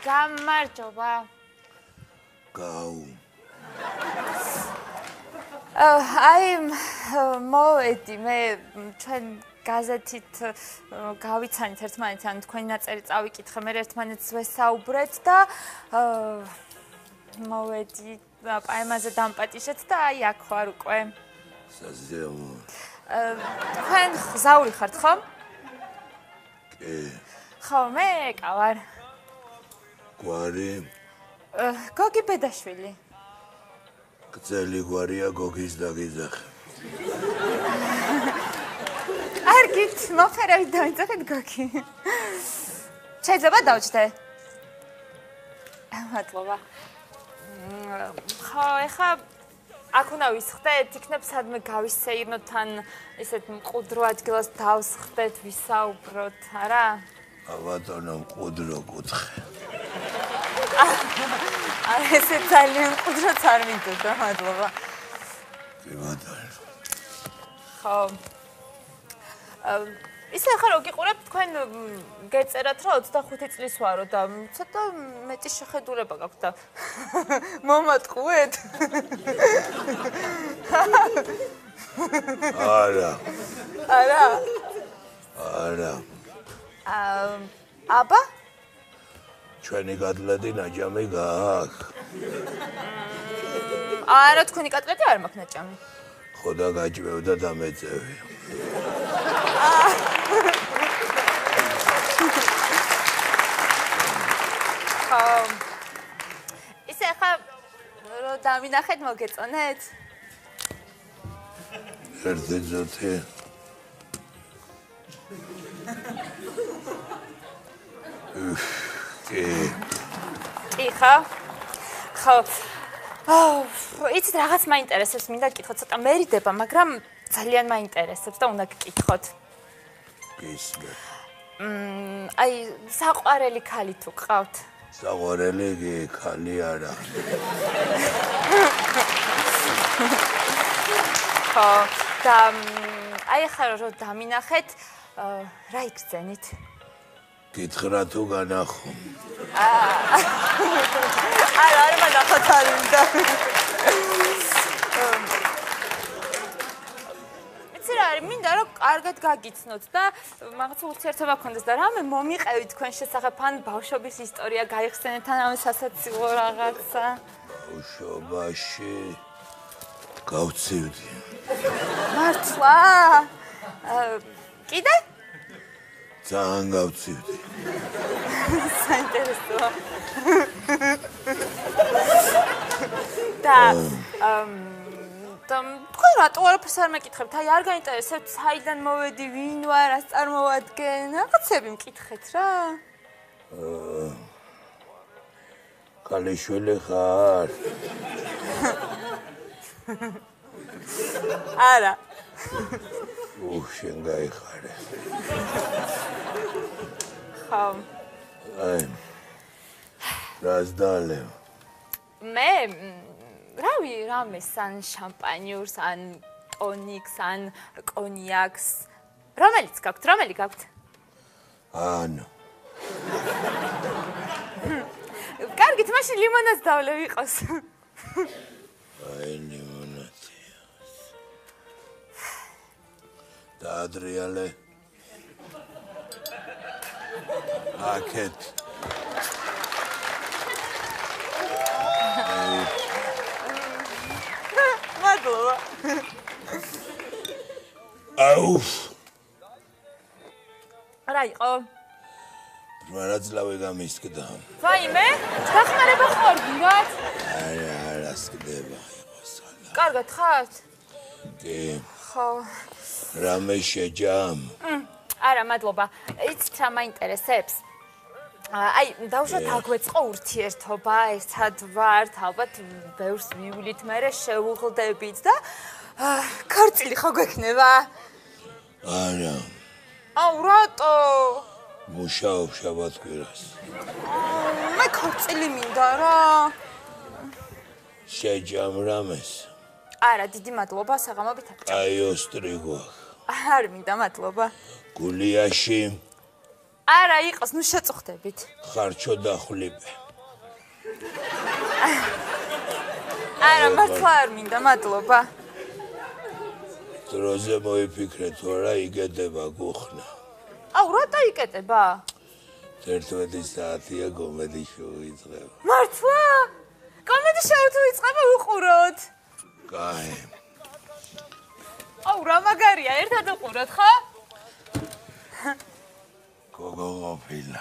გამარჯობა. გაუ. აი მოვედი მე ჩვენ გაზეთით გავიცანით ერთმანეთს ან თქვენი ნაწერი წავიკითხე მე ერთმანეთს ვესაუბრეთ და მოვედი პაემაზე დამპატიშეთ და აი აქ ვარ უკვე. საზეიმო. თქვენ გზაური ხართ ხო? კი. ხო მე კავარ. გვარი? გოგი ბედაშვილი. გწელი გვარია გოგის დაგიძახე. კარგით, მოხერავით დავიძახეთ გოგი. შეიძლება დავჭდე? მადლობა. ხო, ეხა აქ უნდა ვისხდეთ, იქნებ სადმე გავისეირნოთ ან ესეთ მყუდრო ადგილას დავსხდეთ, ვისაუბროთ, არა? ბატონო, მყუდრო კუთხე. ესე ძალიან მყუდროც არ მინდოდა, მადლობა. კი ბატონო. ხო. ისე ხარ რო გიყურებ თქვენ გეწერათ რა 25 წლის ვარო და ცოტა მეტი შეხედულება გაქვთ და მომატყუეთ? არა. არა? არა. აბა? ჩვენი კატლეტი ნაჭამი გააქვს. არა, თქვენი კატლეტი არ მაქვს ნაჭამი. ხო და გაჭმევ და დამეწევი. ისე ხა რო დამინახეთ მოგეწონეთ? ერთი ძოთი. კი ხო? ხო. იცით რაღაც მაინტერესებს, მინდა გკითხოთ, ცოტა მერიდება, მაგრამ ძალიან მაინტერესებს და უნდა გკითხოთ. გისმენთ. აი, საყვარელი ქალი თუ გყავთ? საყვარელი კი ქალი არა. ხო, და აი ხარ რო დამინახეთ, რა იგრძენით? გითხრა თუ განახო. არა, არ მანახოთ არ უნდა. მინდა რომ კარგად გაგიცნოთ და მაგაც ურთიერთობა გქონდეს და რამე მომიყევით თქვენ შესახებ ან ბავშვობის ისტორია გაიხსენეთ ან ამ სასაცილო რაღაცა. ბავშვობაში გავცივდი. მართლა? კიდე? ძალიან გავცივდი. საინტერესოა. და თქვენ რატო არაფერს არ მეკითხებთ? აი არ გაინტერესებთ საიდან მოვედი, ვინ ვარ, რას წარმოვადგენ? რაღაცები მკითხეთ რა. ქალიშვილი ხარ? არა. შენ გაიხარე. ხო. აი. რას დალევ? მე რავი, რამეს ან შამპანიურს, ან ტონიკს, ან კონიაკს. რომელიც გაქვთ, რომელი გაქვთ? ანუ. კარგით, მაშინ ლიმონადს დავლევ იყოს. აი ლიმონადი. და ადრიალე. აკეთ. მადლობა. აუფ. რა იყო? მარაძლავი გამისკდა. ვაიმე, დახმარება ხარ გინდათ? არა, სკდება იყოს. კარგად ხართ? კი. ხო. რამე შეჯამ? არა, მადლობა. იცით რა მაინტერესებს? აი, დავუშვათ აგვეწყო ურთიერთობა, ერთად ვართ, ალბათ ბევრს ვივლით, მერე შევუღლდებით და ქორწილი ხო გვექნება? არა. აუ, რატო? მუშაობ შაბათ-კვირას. მე ქორწილი მინდა რა. შეჯამ რამეს? არა, დიდი მადლობა, საღამობით აკჭა. აი, ოსტრიგო. არ მინდა, მადლობა. გულიაში არა იყოს, ნუ შეწუხდებით. ხარჩო დახვლიპე. არა, მართლა არ მინდა, მადლობა. დროზე მოიფიქრე თუ არა იგედება გუხნა. აუ, რატო იკეტება? 11 საათია კომედი შოუ იწყება. მართლა? კომედი შოუ თუ იწყება უყუროთ. კაი. აუ, რა მაგარია, ერთად უყუროთ, ხო? გოგო ყოფილა.